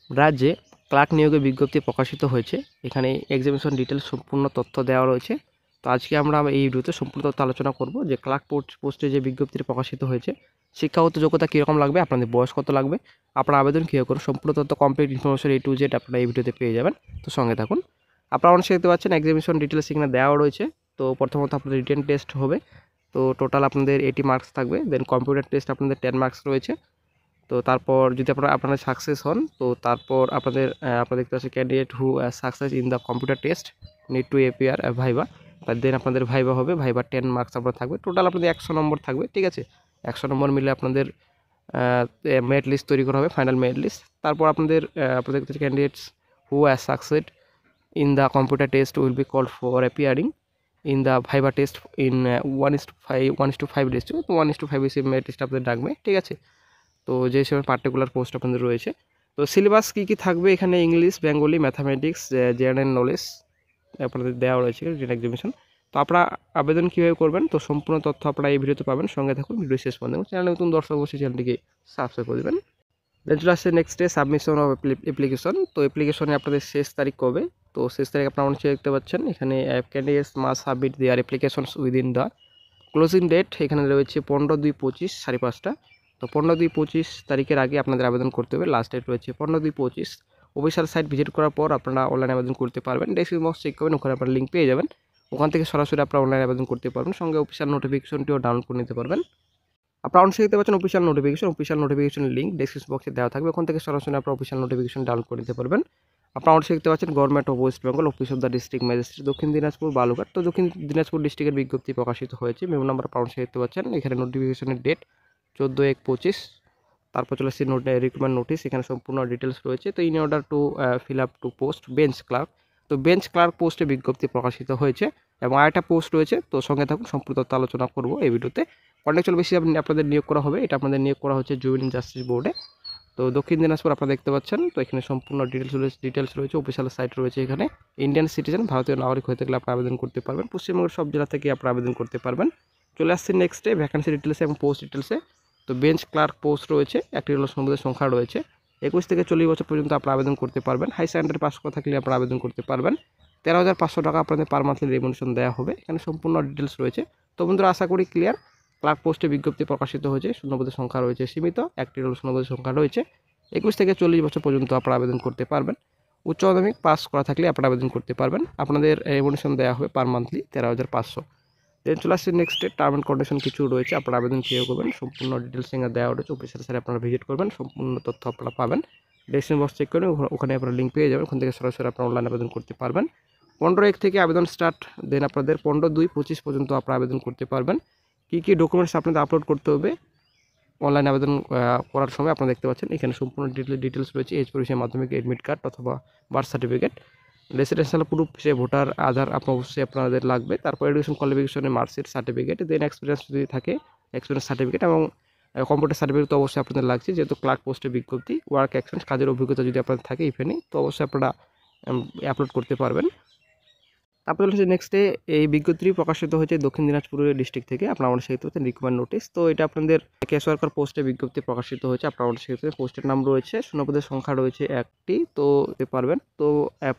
রাজ্যে ক্লার্ক নিয়োগের বিজ্ঞপ্তি প্রকাশিত হয়েছে। এখানে এক্সামিনেশন ডিটেলস সম্পূর্ণ তথ্য দেওয়া রয়েছে। তো আজকে আমরা এই ভিডিওতে সম্পূর্ণ তথ্য আলোচনা করব যে ক্লার্ক পোস্টে যে বিজ্ঞপ্তিটি প্রকাশিত হয়েছে, শিক্ষাগত যোগ্যতা কীরকম লাগবে, আপনাদের বয়স কত লাগবে, আপনার আবেদন কীভাবে করুন, সম্পূর্ণ তথ্য complete information A to Z আপনারা এই ভিডিওতে পেয়ে যাবেন। তো সঙ্গে থাকুন। আপনারা অনেক দেখতে পাচ্ছেন এক্সামিনেশন ডিটেলস এখানে দেওয়া রয়েছে। তো প্রথমত আপনাদের রিটেন টেস্ট হবে। তো টোটাল আপনাদের 80 মার্কস থাকবে। দেন কম্পিউটার টেস্ট আপনাদের 10 মার্কস রয়েছে। তো তারপর যদি আপনারা সাকসেস হন, তো তারপর আপনারা দেখতে পাচ্ছেন candidate who success in the computer test need to appear viva. Then আপনাদের ভাইবা হবে, ভাইবা 10 মার্কস আপনার থাকবে। টোটাল আপনাদের 100 নম্বর থাকবে, ঠিক আছে। 100 নম্বর মিলে আপনাদের মেরিট লিস্ট তৈরি করা হবে, ফাইনাল মেরিট লিস্ট। তারপর আপনাদের দেখতে পাচ্ছেন candidates who succeed in the computer test will be called for appearing in the viva test in 1:5 ratio। তো 1:5 হিসেবে মেরিট লিস্ট আপনাদের ডাকবে, ঠিক আছে। তো যে হিসেবে পার্টিকুলার পোস্ট আপনাদের রয়েছে। তো সিলেবাস কী থাকবে এখানে, English, Bengali, mathematics, general knowledge আপনাদের দেওয়া রয়েছে রিটেন এক্সামিনেশন। তো আপনারা আবেদন কীভাবে করবেন, তো সম্পূর্ণ তথ্য আপনারা এই ভিডিওতে পাবেন। সঙ্গে থাকুন, ভিডিও শেষ পর্যন্ত। চ্যানেলে নতুন দর্শক অবশ্যই চ্যানেলটিকে সাবস্ক্রাইব করে দেবেন। দেন চলে আসছে next day submission of application. তো অ্যাপ্লিকেশনে আপনাদের শেষ তারিখ কবে, তো শেষ তারিখ আপনারা অনেক দেখতে পাচ্ছেন এখানে candidates must submit their applications within the closing date. এখানে রয়েছে 15/2/25 5:30। তো 15/2/25 তারিখের আগে আপনাদের আবেদন করতে হবে। লাস্ট ডেট রয়েছে 15/2/25। অফিসিয়াল সাইট ভিজিট করার পর আপনারা অনলাইন আবেদন করতে পারবেন। ডেসক্রিপশন বক্স চেক করবেন, ওখানে আপনারা লিঙ্ক পেয়ে যাবেন। ওখান থেকে সরাসরি আপনারা অনলাইন আবেদন করতে পারবেন। সঙ্গে অফিসিয়াল নোটিফিকেশনটিও ডাউনলোড করে নিতে পারবেন। আপনারা অবশ্যই দেখতে পাচ্ছেন অফিসিয়াল নোটিফিকেশনের লিঙ্ক ডেসক্রিপশন বক্সে দেওয়া থাকবে। ওখান থেকে সরাসরি আপনারা অফিসিয়াল নোটিফিকেশন ডাউনলোড করে নিতে পারবেন। আপনারা অবশ্যই দেখতে পাচ্ছেন government of West Bengal, office of the district magistrate, দক্ষিণ দিনাজপুর, বালুঘাট। তো দক্ষিণ দিনাজপুর ডিস্ট্রিক্টের বিজ্ঞপ্তি প্রকাশিত হয়েছে। মেমো নাম্বার আপনারা অবশ্যই দেখতে পাচ্ছেন। এখানে নোটিফিকেশনের ডেট 14/1/25। তারপর চলে আসছে রিক্রুটমেন্ট নোটিশ, এখানে সম্পূর্ণ ডিটেলস রয়েছে। তো in order to fill up to post bench clerk. তো বেঞ্চ ক্লার্ক পোস্টে বিজ্ঞপ্তি প্রকাশিত হয়েছে এবং আরেকটা পোস্ট রয়েছে। তো সঙ্গে থাকুন, সম্পূর্ণ তথ্য আলোচনা করবো এই ভিডিওতে। কন্ট্রাকচুয়াল বেসিসে আপনাদের নিয়োগ করা হবে। এটা আপনাদের নিয়োগ করা হচ্ছে জুবিলি জাস্টিস বোর্ডে। তো দক্ষিণ দিনাজপুর আপনারা দেখতে পাচ্ছেন। তো এখানে সম্পূর্ণ ডিটেলস রয়েছে, অফিসিয়াল সাইট রয়েছে। এখানে ইন্ডিয়ান সিটিজেন, ভারতীয় নাগরিক হয়ে থাকলে আপনারা আবেদন করতে পারবেন। পশ্চিমবঙ্গের সব জেলা থেকে আপনারা আবেদন করতে পারবেন। চলে আসছে নেক্সটে ভ্যাকেন্সি ডিটেলসে এবং পোস্ট ডিটেলসে। তো বেঞ্চ ক্লার্ক পোস্ট রয়েছে, একটি হলো সম্পদের সংখ্যা রয়েছে। 21 থেকে 40 বছর পর্যন্ত আপনারা আবেদন করতে পারবেন। হাই সেকেন্ডারি পাস করা থাকলে আপনারা আবেদন করতে পারবেন। 13,500 টাকা আপনাদের পার মান্থলি রেমুনেশন দেওয়া হবে। এখানে সম্পূর্ণ ডিটেলস রয়েছে। তো বন্ধুরা, আশা করি ক্লিয়ার। ক্লার্ক পোস্টে বিজ্ঞপ্তি প্রকাশিত হয়েছে। শূন্যপদের সংখ্যা রয়েছে সীমিত, একটি হলো শূন্যপদের সংখ্যা রয়েছে। 21 থেকে 40 বছর পর্যন্ত আপনারা আবেদন করতে পারবেন। উচ্চ মাধ্যমিক পাস করা থাকলে আপনারা আবেদন করতে পারবেন। আপনাদের রেমুনেশন দেওয়া হবে পার মান্থলি 13,500। দেন চলে আসছে নেক্সট টার্ম অ্যান্ড কন্ডিশন কিছু রয়েছে। আপনারা আবেদন কীভাবে করবেন, সম্পূর্ণ ডিটেলস এখানে দেওয়া রয়েছে। অফিসিয়াল সাইটে আপনারা ভিজিট করবেন, সম্পূর্ণ তথ্য আপনারা পাবেন। ডেসক্রিপশন বক্স চেক করবেন, ওখানে আপনারা লিঙ্ক পেয়ে যাবেন। ওখান থেকে সরাসরি আপনারা অনলাইন আবেদন করতে পারবেন। 15/1 থেকে আবেদন স্টার্ট। দেন আপনাদের 15/2/25 পর্যন্ত আপনারা আবেদন করতে পারবেন। কী ডকুমেন্টস আপনাদের আপলোড করতে হবে অনলাইন আবেদন করার সময় আপনারা দেখতে পাচ্ছেন। এখানে সম্পূর্ণ ডিটেলস রয়েছে। এজ পরিচয়, মাধ্যমিক এডমিট কার্ড অথবা বার্থ সার্টিফিকেট, রেসিডেন্সিয়াল প্রুফ, সে ভোটার আধার অবশ্যই আপনাদের লাগবে। তারপর এডুকেশন কোয়ালিফিকেশনের মার্কশিট, সার্টিফিকেট, দেন এক্সপিরিয়েন্স যদি থাকে এক্সপিরিয়েন্স সার্টিফিকেট এবং কম্পিউটার সার্টিফিকেট তো অবশ্যই আপনাদের লাগছে, যেহেতু ক্লার্ক পোস্টের বিজ্ঞপ্তি। ওয়ার্ক এক্সপিরিয়েন্স, কাজের অভিজ্ঞতা যদি আপনাদের থাকে ইফেনি, তো অবশ্যই আপনারা আপলোড করতে পারবেন। তারপরে হচ্ছে নেক্সটে এই বিজ্ঞপ্তি প্রকাশিত হয়েছে দক্ষিণ দিনাজপুরের ডিস্ট্রিক্ট থেকে। আপনারা অনেক দেখতে পাচ্ছেন রিক্রুটমেন্ট নোটিশ। তো এটা আপনাদের কেস ওয়ার্কার পোস্টে বিজ্ঞপ্তি প্রকাশিত হয়েছে। আপনারা অনেক দেখতে পাচ্ছেন পোস্টের নাম রয়েছে, শূন্যপদের সংখ্যা রয়েছে একটি। তো পারবেন। তো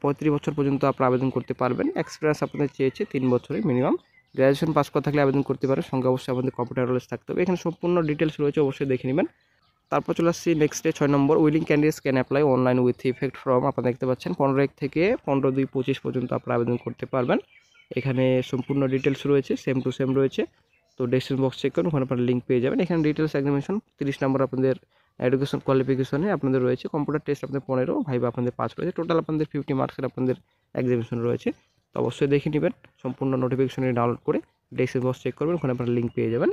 35 বছর পর্যন্ত আপনারা আবেদন করতে পারবেন। এক্সপিরিয়েন্স আপনাদের চেয়েছে 3 বছরের মিনিমাম। গ্র্যাজুয়েশন পাস করা থাকলে আবেদন করতে পারেন। সঙ্গে অবশ্যই আমাদের কম্পিউটার নলেজ থাকতে হবে। এখানে সম্পূর্ণ ডিটেলস রয়েছে, অবশ্যই দেখে নেবেন। তারপর চলে আসছি next day 6 number, willing candidates can apply online with effect from. আপনারা দেখতে পাচ্ছেন 15/1 থেকে 15/2/25 পর্যন্ত আপনারা আবেদন করতে পারবেন। এখানে সম্পূর্ণ ডিটেলস রয়েছে, সেম টু সেম রয়েছে। তো ডেসক্রিপশন বক্স চেক করুন, ওখানে আপনারা লিঙ্ক পেয়ে যাবেন। এখানে ডিটেলস এক্সামিনেশন 30 নম্বর আপনাদের এডুকেশন কোয়ালিফিকেশনে আপনাদের রয়েছে। কম্পিউটার টেস্ট আপনাদের 15, ভাইবা আপনাদের 5 রয়েছে। টোটাল আপনাদের 50 মার্কসের আপনাদের এক্সামিনেশন রয়েছে। তো অবশ্যই দেখে নেবেন সম্পূর্ণ নোটিফিকেশনে ডাউনলোড করে। ডেসক্রিপশন বক্স চেক করবেন, ওখানে আপনারা লিঙ্ক পেয়ে যাবেন।